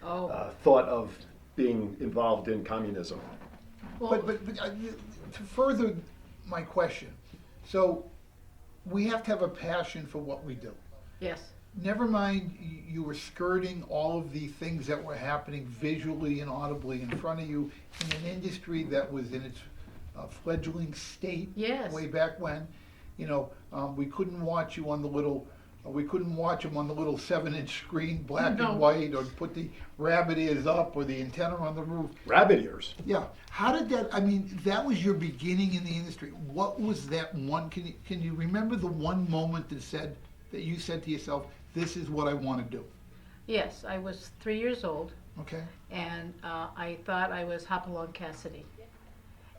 thought of being involved in communism. Well, but to further my question, so we have to have a passion for what we do. Yes. Never mind, you were skirting all of the things that were happening visually and audibly in front of you in an industry that was in its fledgling state. Yes. Way back when. You know, we couldn't watch you on the little, we couldn't watch them on the little 7-inch screen, black No. and white, or put the rabbit ears up or the antenna on the roof. Rabbit ears. Yeah. How did that, I mean, that was your beginning in the industry. What was that one, can you remember the one moment that you said to yourself, this is what I want to do? Yes, I was 3 years old, Okay. and I thought I was Hopalong Cassidy.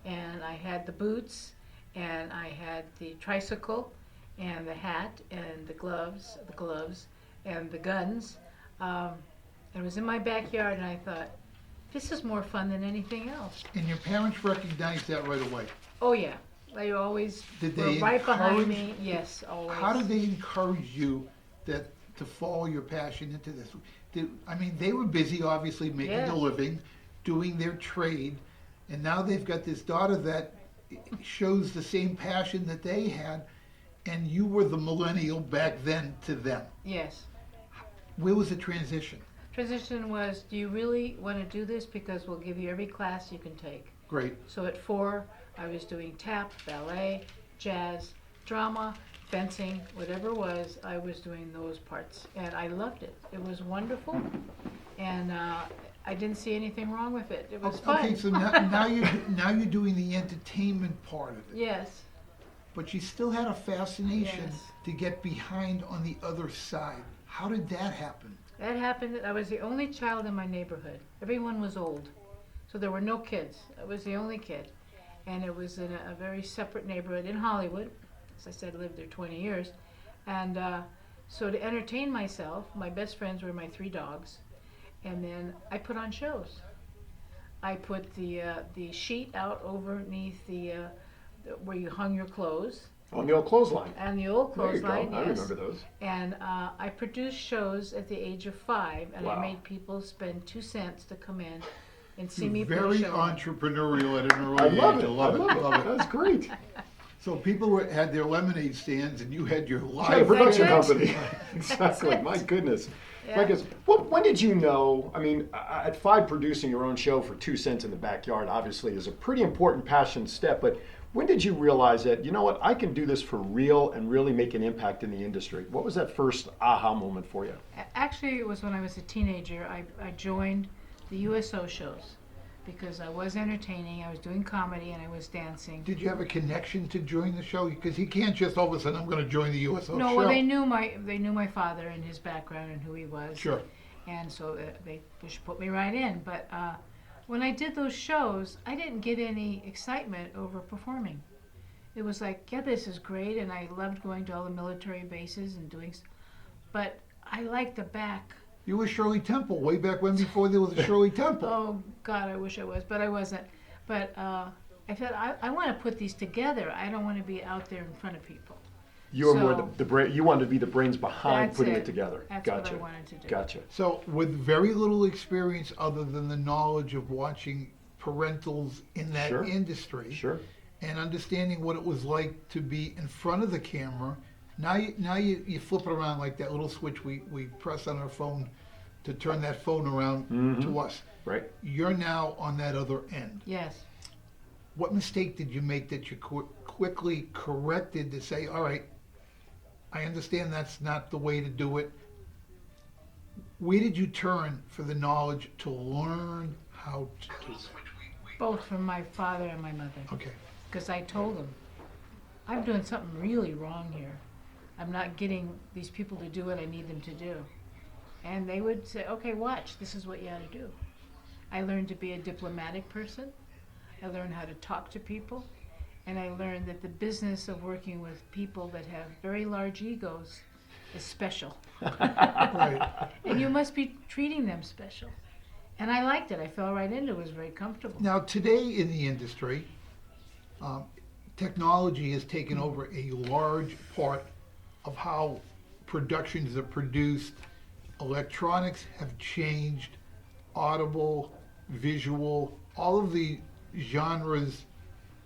And I had the boots, and I had the tricycle, and the hat, and the gloves, and the guns. It was in my backyard, and I thought, this is more fun than anything else. And your parents recognized that right away. Oh yeah, they always Did were they right behind encourage- me. Yes, always. How did they encourage you to follow your passion into this? I mean, they were busy, obviously, making Yeah. a living, doing their trade, and now they've got this daughter that shows the same passion that they had, and you were the millennial back then to them. Yes. Where was the transition? Transition was, do you really want to do this? Because we'll give you every class you can take. Great. So at 4, I was doing tap, ballet, jazz, drama, fencing, whatever it was, I was doing those parts. And I loved it. It was wonderful. And I didn't see anything wrong with it. It was fun. Okay, so now you're doing the entertainment part of it. Yes. But you still had a fascination Yes. to get behind on the other side. How did that happen? That happened. I was the only child in my neighborhood. Everyone was old. So there were no kids. I was the only kid. And it was in a very separate neighborhood in Hollywood. As I said, I lived there 20 years. And so to entertain myself, my best friends were my 3 dogs. And then I put on shows. I put the sheet out underneath where you hung your clothes. On the old clothesline. And the old There you clothesline, go. I yes. remember those. And I produced shows at the age of 5, and Wow. I made people spend 2 cents to come in and see me You're put a very show on. entrepreneurial at an early I love age. it. I love it. That's great. So people had their lemonade stands, and you had your You had a live. production That's it. company. Exactly. My goodness. Yeah. Like, when did you know? I mean, at 5, producing your own show for 2 cents in the backyard obviously is a pretty important passion step. But when did you realize that, you know what, I can do this for real and really make an impact in the industry? What was that first aha moment for you? Actually, it was when I was a teenager. I joined the USO shows because I was entertaining, I was doing comedy, and I was dancing. Did you have a connection to join the show? Because you can't just all of a sudden, I'm going to join the USO No, show. well, they knew my father and his background and who he was. Sure. And so they just put me right in. But when I did those shows, I didn't get any excitement over performing. It was like, yeah, this is great, and I loved going to all the military bases and doing. But I liked the back. You were Shirley Temple way back when, before there was a Shirley Temple. Oh God, I wish I was, but I wasn't. But I said I want to put these together. I don't want to be out there in front of people. You were more So- the brain. You wanted to be the brains behind That's putting it it. together. That's Gotcha. what I wanted to do. Gotcha. So with very little experience other than the knowledge of watching parentals in that Sure. industry, Sure. and understanding what it was like to be in front of the camera, now you flip it around like that little switch we press on our phone to turn that phone around to us. Right. You're now on that other end. Yes. What mistake did you make that you quickly corrected to say, all right, I understand that's not the way to do it. Where did you turn for the knowledge to learn how to do it? Both from my father and my mother. Okay. Because I told them, I'm doing something really wrong here. I'm not getting these people to do what I need them to do. And they would say, okay, watch, this is what you ought to do. I learned to be a diplomatic person. I learned how to talk to people. And I learned that the business of working with people that have very large egos is special. Right. And you must be treating them special. And I liked it. I fell right into it. It was very comfortable. Now, today in the industry, technology has taken over a large part of how productions are produced. Electronics have changed audible, visual, all of the genres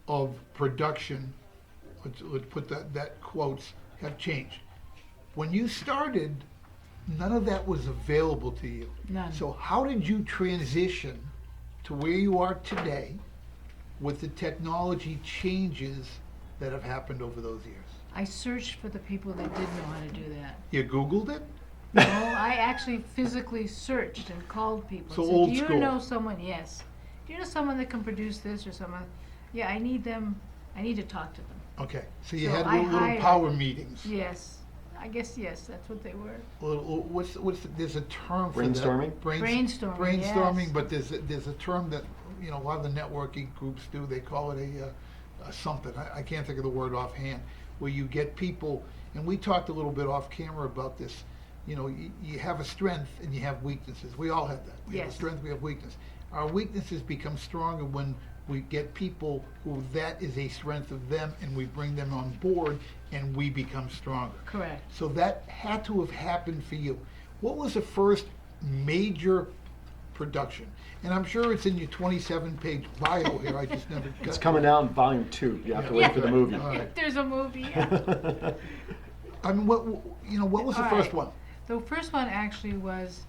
of production, let's put that quotes, have changed. When you started, none of that was available to you. None. So how did you transition to where you are today with the technology changes that have happened over those years? I searched for the people that did know how to do that. You Googled it? No, I actually physically searched and called people. So Said, old do you school. know someone? Yes. Do you know someone that can produce this or someone? Yeah, I need them. I need to talk to them. Okay, so you So had I little hired- power meetings. Yes. I guess yes, that's what they were. There's a term for Brainstorming? that. Brainstorming, Brainstorming, yes. but there's a term that, you know, a lot of the networking groups do, they call it a something, I can't think of the word offhand, where you get people, and we talked a little bit off camera about this, you know, you have a strength and you have weaknesses. We all have that. We have a Yes. strength, we have weakness. Our weaknesses become stronger when we get people who that is a strength of them and we bring them on board and we become stronger. Correct. So that had to have happened for you. What was the first major production? And I'm sure it's in your 27-page bio here, I just never got It's coming out in volume 2. You have to wait for the movie. All right. If there's a movie. Yeah. I mean, what was the All first right. one? The first one actually was,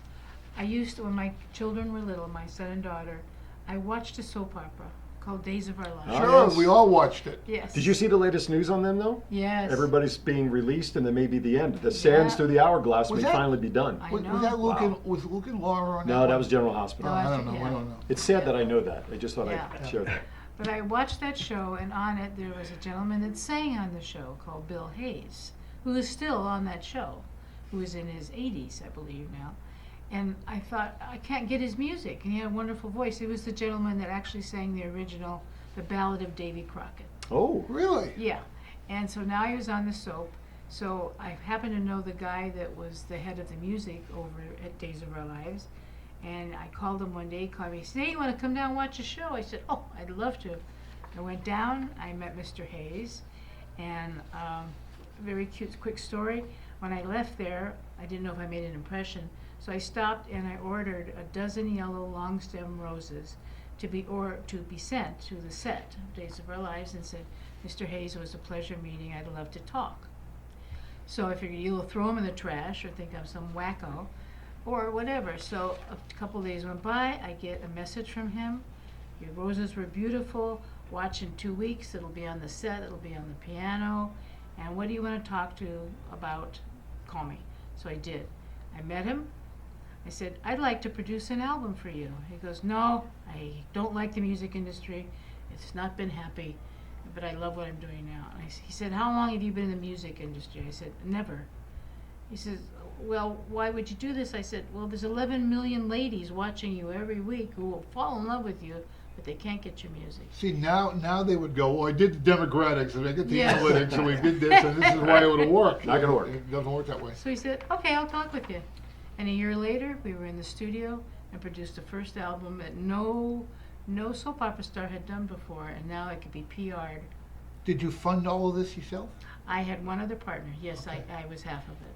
I used to, when my children were little, my son and daughter, I watched a soap opera called Days of Our Lives. Oh, Sure, yes. we all watched it. Yes. Did you see the latest news on them, though? Yes. Everybody's being released, and then maybe the end. The sands Yeah. through the hourglass Was may that- finally be done. I Was know. that Luke and, Wow. was Luke and Laura on that No, one? that was General Hospital. No, I don't know, yeah. I don't know. It's sad that I know that. I just thought Yeah. I'd share that. But I watched that show, and on it there was a gentleman that sang on the show called Bill Hayes, who is still on that show, who is in his 80s, I believe now. And I thought, I can't get his music, and he had a wonderful voice. He was the gentleman that actually sang the original, The Ballad of Davy Crockett. Oh, Really? Yeah, and so now he was on the soap. So I happen to know the guy that was the head of the music over at Days of Our Lives, and I called him one day. He called me. He said, "Hey, you want to come down and watch a show?" I said, "Oh, I'd love to." I went down. I met Mr. Hayes, and very cute, quick story. When I left there, I didn't know if I made an impression, so I stopped and I ordered a dozen yellow long stem roses to be sent to the set of Days of Our Lives, and said, "Mr. Hayes, it was a pleasure meeting. I'd love to talk." So I figured you'll throw them in the trash or think I'm some wacko or whatever. So a couple days went by, I get a message from him. "Your roses were beautiful. Watch in 2 weeks. It'll be on the set. It'll be on the piano. And what do you want to talk to about? Call me." So I did. I met him. I said, "I'd like to produce an album for you." He goes, "No, I don't like the music industry. It's not been happy, but I love what I'm doing now." He said, "How long have you been in the music industry?" I said, "Never." He says, "Well, why would you do this?" I said, "Well, there's 11 million ladies watching you every week who will fall in love with you, but they can't get your music." See, now they would go, well, I did the demographics, and I did the Yes. analytics, and we did this, and this is why it would work. Not gonna work. It doesn't work that way. So he said, "Okay, I'll talk with you." And a year later, we were in the studio and produced the first album that no soap opera star had done before, and now it could be PR'd. Did you fund all of this yourself? I had one other partner. Yes, Okay. I was half of it.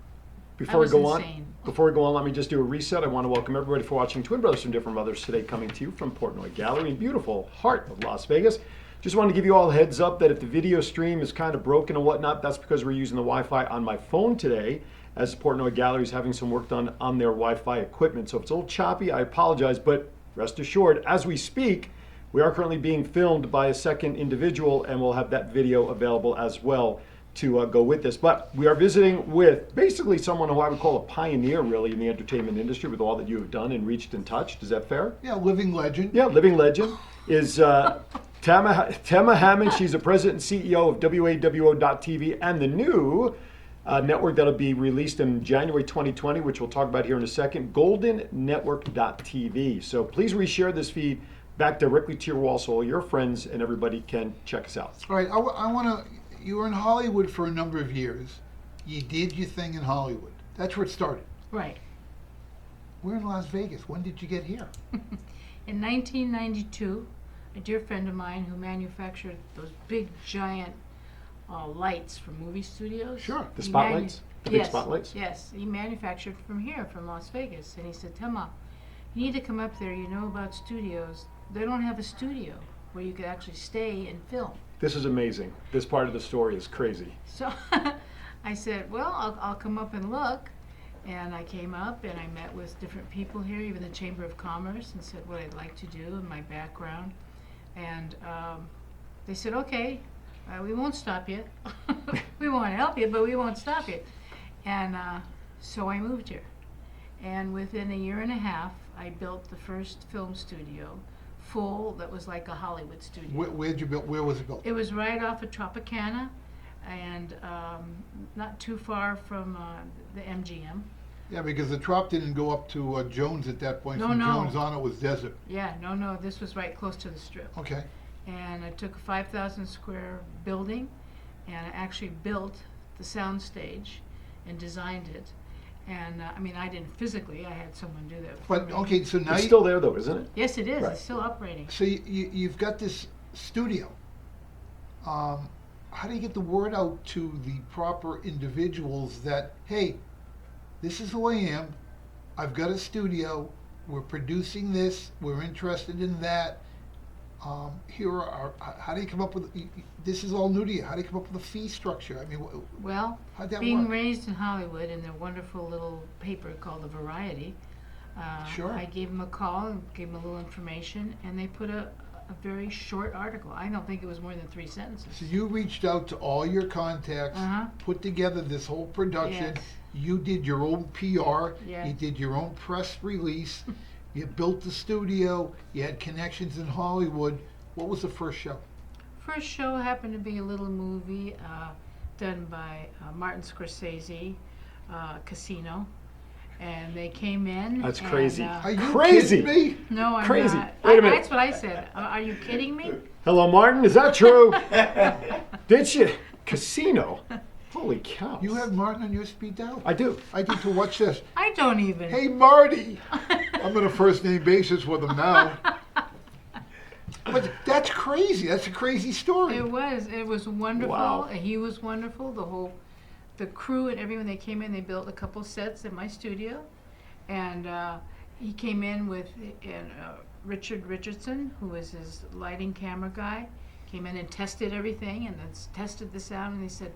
before we was go insane. on, let me just do a reset. I want to welcome everybody for watching Twin Brothers from Different Mothers today, coming to you from Portnoy Gallery in beautiful heart of Las Vegas. Just want to give you all a heads up that if the video stream is kind of broken and whatnot, that's because we're using the Wi-Fi on my phone today, as Portnoy Gallery is having some work done on their Wi-Fi equipment. So if it's a little choppy, I apologize, but rest assured, as we speak, we are currently being filmed by a second individual, and we'll have that video available as well to go with this. But we are visiting with basically someone who I would call a pioneer, really, in the entertainment industry with all that you have done and reached and touched. Is that fair? Yeah, living legend. Yeah, living legend is Temma Hammond. She's the president and CEO of WAWO.TV and the new network that'll be released in January 2020, which we'll talk about here in a second, GoldenNetwork.tv. So please reshare this feed back directly to your wall so all your friends and everybody can check us out. All right, I want to, you were in Hollywood for a number of years. You did your thing in Hollywood. That's where it started. Right. We're in Las Vegas. When did you get here? In 1992, a dear friend of mine who manufactured those big, giant lights for movie studios. Sure. The he spotlights? The big yes, spotlights? Yes, he manufactured from here, from Las Vegas. And he said, "Temma, you need to come up there. You know about studios. They don't have a studio where you could actually stay and film. This is amazing. This part of the story is crazy. So I said, well, I'll come up and look. And I came up and I met with different people here, even the Chamber of Commerce, and said what I'd like to do and my background. And they said, okay, we won't stop you. We want to help you, but we won't stop you. And so I moved here. And within a year and a half, I built the first film studio, full, that was like a Hollywood studio. Where'd you build? Where was it built? It was right off of Tropicana, and not too far from the MGM. Yeah, because the Trop didn't go up to Jones at that point. No, From no. Jones on, it was desert. Yeah, no, this was right close to the Strip. Okay. And I took a 5,000 square building, and I actually built the sound stage and designed it. And I mean, I didn't physically, I had someone do that for But me. okay, so now It's still there though, isn't it? Yes, it is. Right. It's still operating. so you've got this studio. How do you get the word out to the proper individuals that, hey, this is who I am, I've got a studio, we're producing this, we're interested in that. How do you come up with, this is all new to you, how do you come up with a fee structure? I mean, Well, how'd that being work? raised in Hollywood in their wonderful little paper called The Variety, Sure. I gave them a call and gave them a little information, and they put a very short article. I don't think it was more than 3 sentences. So you reached out to all your contacts, Uh-huh. put together this whole production. Yes. You did your own PR. Yeah. You did your own press release. You built the studio. You had connections in Hollywood. What was the first show? First show happened to be a little movie done by Martin Scorsese, Casino, and they came in. That's and, crazy. Are you Crazy. kidding me? No, I'm Crazy. not. Wait a minute. That's what I said. Are you kidding me? Hello, Martin. Is that true? Did you? Casino. Holy cow. You have Martin on your speed dial? I do. I need to watch this. I don't even. Hey, Marty! I'm on a first name basis with him now. But that's crazy. That's a crazy story. It was wonderful. Wow. He was wonderful. The crew and everyone, they came in, they built a couple sets in my studio, and he came in with Richard Richardson, who was his lighting camera guy, came in and tested everything, and then tested the sound, and they said,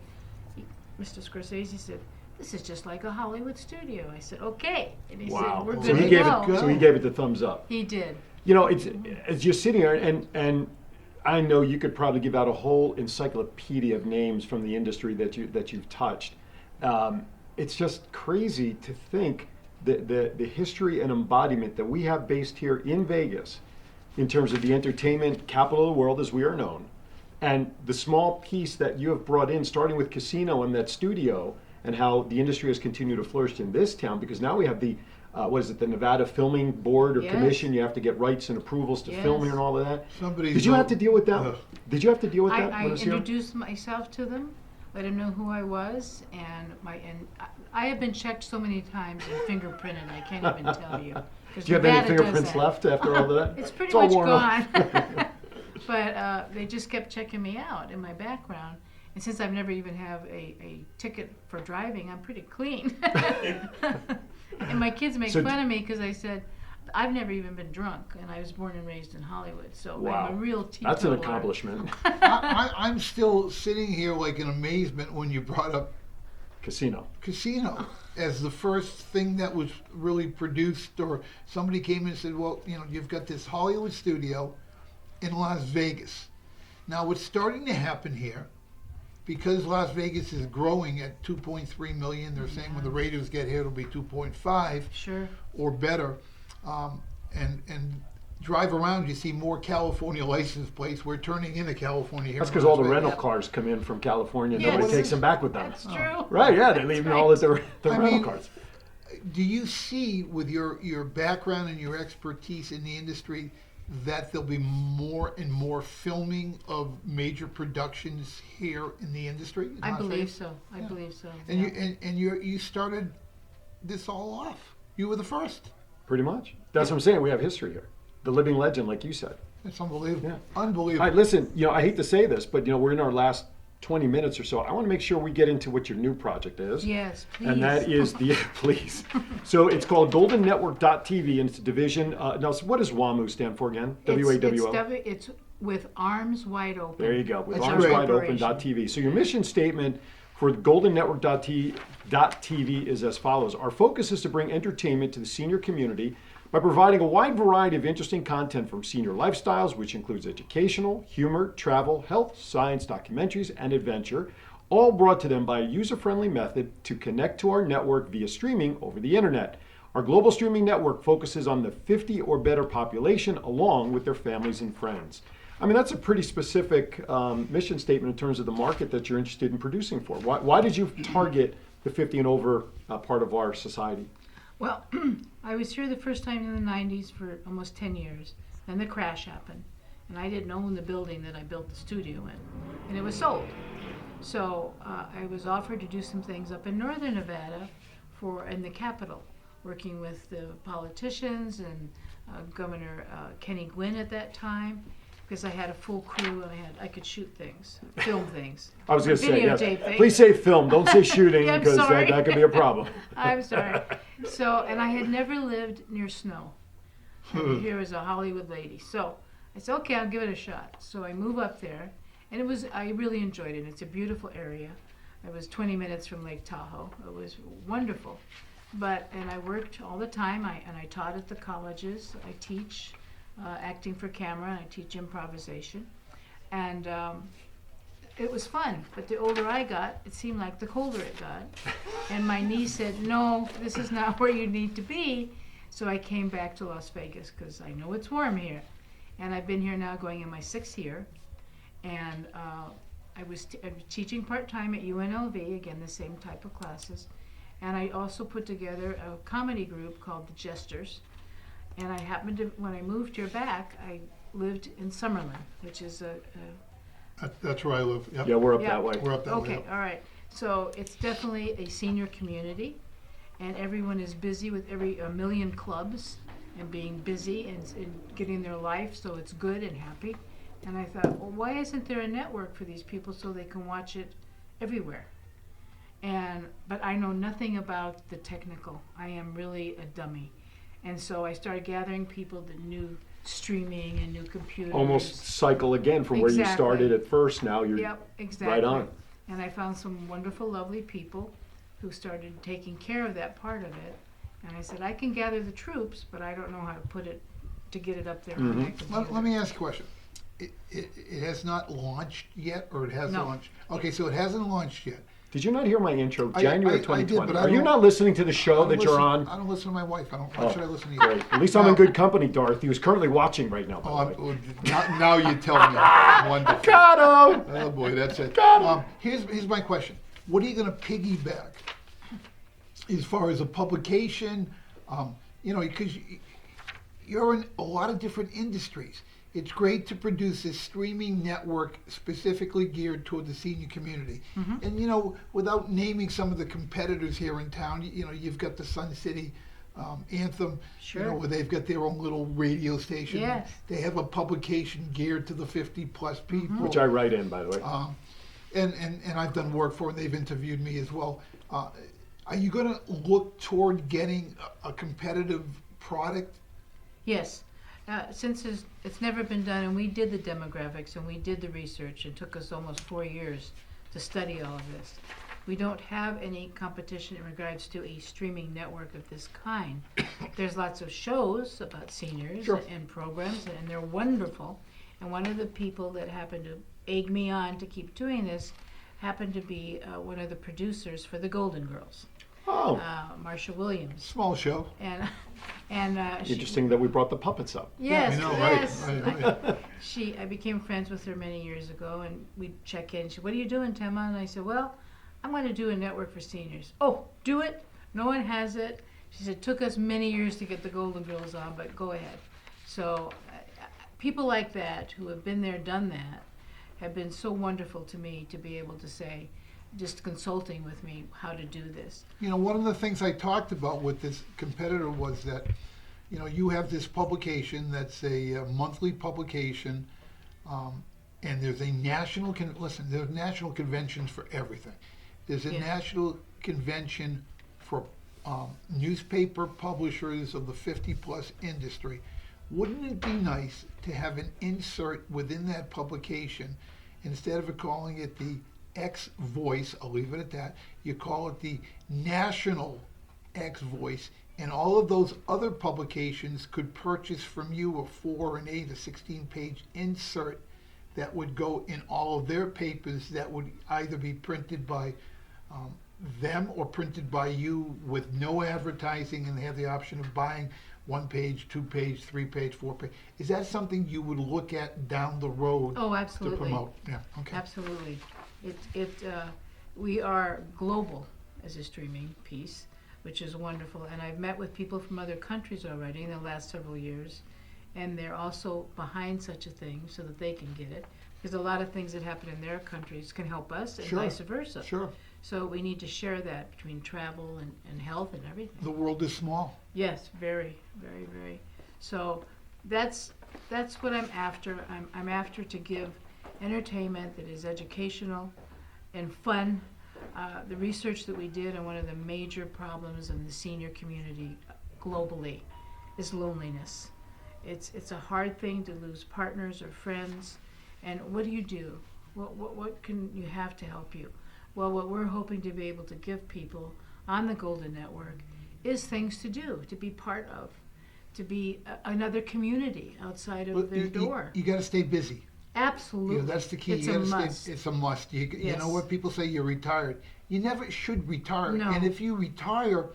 Mr. Scorsese said, "This is just like a Hollywood studio." I said, "Okay," and he Wow. said, "We're So good he to gave go." it. So he gave it the thumbs up. He did. You know, it's as you're sitting there, and I know you could probably give out a whole encyclopedia of names from the industry that you've touched. It's just crazy to think the history and embodiment that we have based here in Vegas, in terms of the entertainment capital of the world as we are known, and the small piece that you have brought in, starting with Casino and that studio, and how the industry has continued to flourish in this town, because now we have the the Nevada Filming Board or Yes. Commission. You have to get rights and approvals to film Yes. here and all of that. Somebody's Did you have to deal with that? Ugh. Did you have to deal with that I when I was here? introduced myself to them, let them know who I was, and I have been checked so many times and fingerprinted, I can't even tell you. 'Cause Do you have any Nevada does fingerprints that. left after all of that? It's pretty all much worn off. gone. But they just kept checking me out in my background. And since I've never even have a ticket for driving, I'm pretty clean. And my kids make So fun of me because I said, I've never even been drunk, and I was born and raised in Hollywood, so Wow. I'm a real teetotaler. That's an accomplishment. I'm still sitting here like in amazement when you brought up Casino. Casino as the first thing that was really produced, or somebody came in and said, well, you've got this Hollywood studio in Las Vegas. Now what's starting to happen here, because Las Vegas is growing at 2.3 million, they're saying when the Raiders get here it'll be 2.5 Sure. or better, and drive around, you see more California license plates. We're turning into California here. That's in because Las all the Vegas. rental cars come in from California. Yes. Nobody takes them back with them. That's true. Right, yeah, they leave them all at the I rental mean, cars. Do you see, with your background and your expertise in the industry, that there'll be more and more filming of major productions here in the industry? in I Las believe Vegas? so. I Yeah. believe so. And yeah. you started this all off. You were the first. Pretty much. That's what I'm saying. We have history here. The living legend, like you said. It's unbelievable. Yeah. Unbelievable. All right, listen, I hate to say this, but we're in our last 20 minutes or so, I want to make sure we get into what your new project is. Yes, please. And that is the, please. So it's called GoldenNetwork.tv, and it's a division. Now, so what does WAMU stand for again? WAWO? It's with arms wide open. There you go, with That's arms our wide open operation. .tv. So your mission statement for GoldenNetwork.tv is as follows. Our focus is to bring entertainment to the senior community by providing a wide variety of interesting content from senior lifestyles, which includes educational, humor, travel, health, science, documentaries, and adventure, all brought to them by a user-friendly method to connect to our network via streaming over the internet. Our global streaming network focuses on the 50 or better population along with their families and friends. I mean, that's a pretty specific mission statement in terms of the market that you're interested in producing for. Why did you target the 50 and over part of our society? Well, I was here the first time in the 90s for almost 10 years. Then the crash happened. And I didn't own the building that I built the studio in. And it was sold. So I was offered to do some things up in northern Nevada in the capital, working with the politicians and Governor Kenny Gwynn at that time, because I had a full crew and I could shoot things, film things. I was going to say, yes. Videotape things. Please say film, don't say shooting, Yeah, I'm because sorry. that could be a problem. I'm sorry. So, and I had never lived near snow. And here was a Hollywood lady. So I said, okay, I'll give it a shot. So I move up there, and I really enjoyed it. It's a beautiful area. I was 20 minutes from Lake Tahoe. It was wonderful. And I worked all the time, and I taught at the colleges. I teach acting for camera, and I teach improvisation. And it was fun, but the older I got, it seemed like the colder it got. And my niece said, no, this is not where you need to be. So I came back to Las Vegas because I know it's warm here. And I've been here now going in my 6th year. And I'm teaching part-time at UNLV, again, the same type of classes. And I also put together a comedy group called The Jesters. And I happened to, when I moved here back, I lived in Summerlin, which is That's where I live. Yep. Yeah, we're up Yeah. that way. We're up that way. okay, Yep. all right. So it's definitely a senior community, and everyone is busy with a million clubs and being busy and getting their life, so it's good and happy. And I thought, well, why isn't there a network for these people so they can watch it everywhere? But I know nothing about the technical. I am really a dummy. And so I started gathering people that knew streaming and knew computers. Almost cycle again from where you Exactly. started at first. Now you're Yep, exactly. right on. And I found some wonderful, lovely people who started taking care of that part of it. And I said, I can gather the troops, but I don't know how to get it up there on my computer. Let me ask you a question. It has not launched yet, or it has No. launched? Okay, so it hasn't launched yet. Did you not hear my intro? I January did, 2020. but I Are you don't- not listening to the show I that don't you're listen- on? I don't listen to my wife. Why Oh, should I listen to you? Great. At least I'm in Now- good company, Dorothy, who's currently watching right now. Oh, By the way. now you tell me. Wonderful. Got him! Oh boy, that's it. Got him. Here's my question. What are you going to piggyback as far as a publication? Because you're in a lot of different industries. It's great to produce a streaming network specifically geared toward the senior community. Mm-hmm. And without naming some of the competitors here in town, you've got the Sun City Anthem, Sure. where they've got their own little radio station. Yes. They have a publication geared to the 50+ people. Which I write in, by the way. And I've done work for, and they've interviewed me as well. Are you going to look toward getting a competitive product? Yes. Since it's never been done, and we did the demographics and we did the research, it took us almost 4 years to study all of this. We don't have any competition in regards to a streaming network of this kind. There's lots of shows about seniors Sure. and programs, and they're wonderful. And one of the people that happened to egg me on to keep doing this happened to be one of the producers for the Golden Girls, Oh, Marsha Williams. Small show. And she, interesting that we brought the puppets up. yes, I know, yes. right. I became friends with her many years ago, and we'd check in. She said, "What are you doing, Temma?" And I said, "Well, I'm going to do a network for seniors." "Oh, do it. No one has it." She said, "Took us many years to get the Golden Girls on, but go ahead." So people like that who have been there, done that, have been so wonderful to me to be able to say, just consulting with me how to do this. One of the things I talked about with this competitor was that, you have this publication that's a monthly publication, and there's a national, listen, there's national conventions for everything. There's a Yeah. national convention for newspaper publishers of the 50-plus industry. Wouldn't it be nice to have an insert within that publication, instead of calling it the X Voice, I'll leave it at that, you call it the National X Voice, and all of those other publications could purchase from you a 4, an 8, a 16-page insert that would go in all of their papers, that would either be printed by them or printed by you with no advertising, and they have the option of buying 1 page, 2 page, 3 page, 4 page. Is that something you would look at down the road Oh, to absolutely. promote? Yeah, okay. Absolutely. We are global as a streaming piece, which is wonderful. And I've met with people from other countries already in the last several years, and they're also behind such a thing so that they can get it. Because a lot of things that happen in their countries can help us, and Sure. vice versa. Sure. So we need to share that between travel and health and everything. The world is small. Yes, very, very, very. So that's what I'm after. I'm after to give entertainment that is educational and fun. The research that we did on one of the major problems in the senior community globally is loneliness. It's a hard thing to lose partners or friends. And what do you do? What can you have to help you? Well, what we're hoping to be able to give people on the Golden Network is things to do, to be part of, to be another community outside of their door. You gotta stay busy. Absolutely. You know, that's the key. It's You a gotta must. stay, it's a must. You Yes. know what people say, you're retired. You never should retire. No. And if you retire,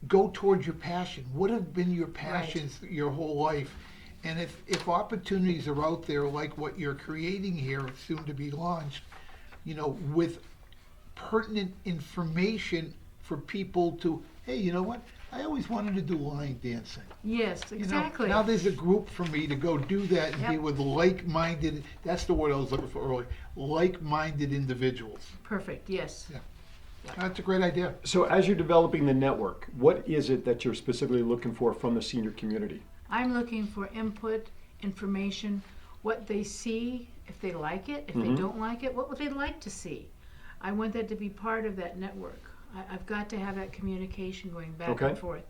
go towards your passion. What have been your passions your whole life? And if opportunities are out there like what you're creating here, soon to be launched, you know, with pertinent information for people to, hey, you know what? I always wanted to do line dancing. Yes, You know, exactly. now there's a group for me to go do that and be Yep. with like-minded, that's the word I was looking for earlier, like-minded individuals. Perfect, yes. Yeah. That's a great idea. So as you're developing the network, what is it that you're specifically looking for from the senior community? I'm looking for input, information, what they see, if they like it, if they Mhm. don't like it, what would they like to see? I want that to be part of that network. I've got to have that communication going back Okay. and forth.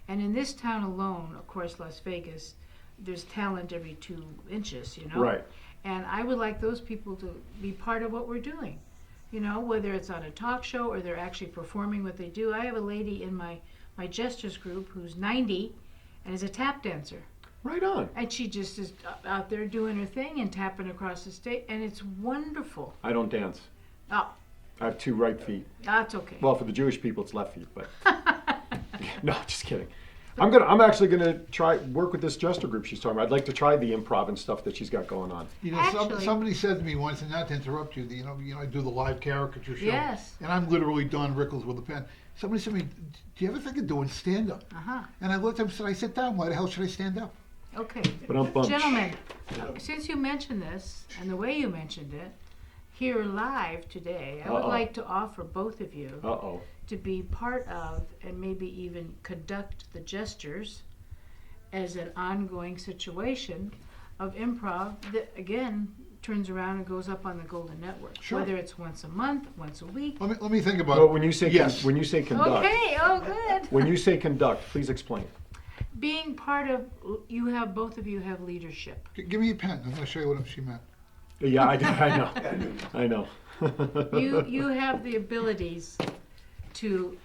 And in this town alone, of course, Las Vegas, there's talent every 2 inches, you know? Right. And I would like those people to be part of what we're doing. You know, whether it's on a talk show or they're actually performing what they do. I have a lady in my gestures group who's 90 and is a tap dancer. Right on. And she just is out there doing her thing and tapping across the state, and it's wonderful. I don't dance. Oh, I have 2 right feet. that's okay. Well, for the Jewish people, it's left feet, but no, just kidding. I'm actually gonna try work with this gesture group she's talking about. I'd like to try the improv and stuff that she's got going on. You know, Actually- somebody said to me once, and not to interrupt you, you know, I do the live caricature show. Yes. And I'm literally Don Rickles with a pen. Somebody said to me, do you ever think of doing stand-up? Uh-huh. And I looked at him and said, I sit down, why the hell should I stand up? Okay. Ba-dum-bum. Gentlemen, since you mentioned this, and the way you mentioned it, here live today, I would Uh-oh. like to offer both of you Uh-oh. to be part of and maybe even conduct the gestures as an ongoing situation of improv that, again, turns around and goes up on the Golden Network. Sure. Whether it's once a month, once a week. Let me think about Well, it. when you say Yes. when you say conduct, Okay, oh, good. when you say conduct, please explain. Being part of, both of you have leadership. Give me a pen, I'm gonna show you what she meant. Yeah, I know. I know. You have the abilities to